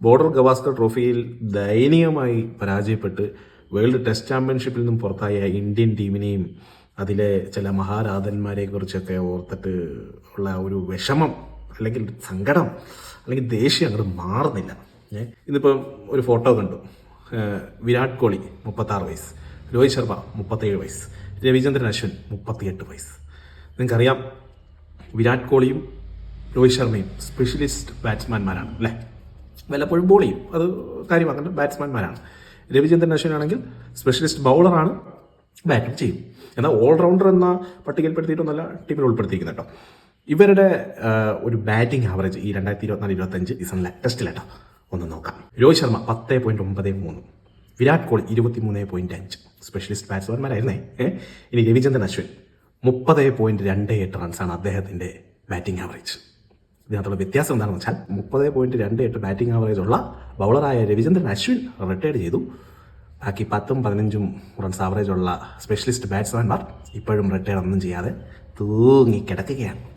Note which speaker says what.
Speaker 1: Border Gavaskar ട്രോഫിയിൽ ദയനീയമായി പരാജയപ്പെട്ട് വേൾഡ് ടെസ്റ്റ് ചാമ്പ്യൻഷിപ്പിൽ നിന്നും പുറത്തായ ഇന്ത്യൻ ടീമിനെയും അതിലെ ചില മഹാരാധന്മാരെ കുറിച്ചൊക്കെ ഓർത്തിട്ട് ഉള്ള ഒരു വിഷമം അല്ലെങ്കിൽ സങ്കടം അല്ലെങ്കിൽ ദേഷ്യം അങ്ങോട്ട് മാറുന്നില്ല. ഇന്നിപ്പം ഒരു ഫോട്ടോ കണ്ടു. വിരാട് കോഹ്ലി 36 വയസ്സ്, രോഹിത് ശർമ്മ 37 വയസ്സ്, രവിചന്ദ്രൻ അശ്വിൻ 38 വയസ്സ്. നിങ്ങൾക്കറിയാം, വിരാട് കോഹ്ലിയും രോഹിത് ശർമ്മയും സ്പെഷ്യലിസ്റ്റ് ബാറ്റ്സ്മാൻമാരാണ് അല്ലേ. വല്ലപ്പോഴും ബോൾ ചെയ്യും, അത് കാര്യമാക്കേണ്ട ബാറ്റ്സ്മാൻമാരാണ്. രവിചന്ദ്രൻ അശ്വിൻ ആണെങ്കിൽ സ്പെഷ്യലിസ്റ്റ് ബൗളറാണ്, ബാറ്റും ചെയ്യും. എന്നാൽ ഓൾറൗണ്ടർ എന്ന പട്ടികയിൽപ്പെടുത്തിയിട്ടൊന്നല്ല ടീമിൽ ഉൾപ്പെടുത്തിയിരിക്കുന്നത് കേട്ടോ. ഇവരുടെ ഒരു ബാറ്റിംഗ് ആവറേജ് ഈ 2024-25 സീസണിലെ ടെസ്റ്റിലേട്ടോ ഒന്ന് നോക്കാം. രോഹിത് ശർമ്മ 10.93, വിരാട് കോഹ്ലി 23.5, സ്പെഷ്യലിസ്റ്റ് ബാറ്റ്സ്മാൻമാരായിരുന്നേ. ഇനി രവിചന്ദ്രൻ അശ്വിൻ 30.28 റൺസാണ് അദ്ദേഹത്തിൻ്റെ ബാറ്റിംഗ് ആവറേജ്. ഇതിനകത്തുള്ള വ്യത്യാസം എന്താണെന്ന് വെച്ചാൽ 30.28 ബാറ്റിംഗ് ആവറേജ് ഉള്ള ബൗളറായ രവിചന്ദ്രൻ അശ്വിൻ റിട്ടയർഡ് ചെയ്തു. ബാക്കി 10-15 റൺസ് ആവറേജ് ഉള്ള സ്പെഷ്യലിസ്റ്റ് ബാറ്റ്സ്മാൻമാർ ഇപ്പോഴും റിട്ടയർ ഒന്നും ചെയ്യാതെ തൂങ്ങിക്കിടക്കുകയാണ്.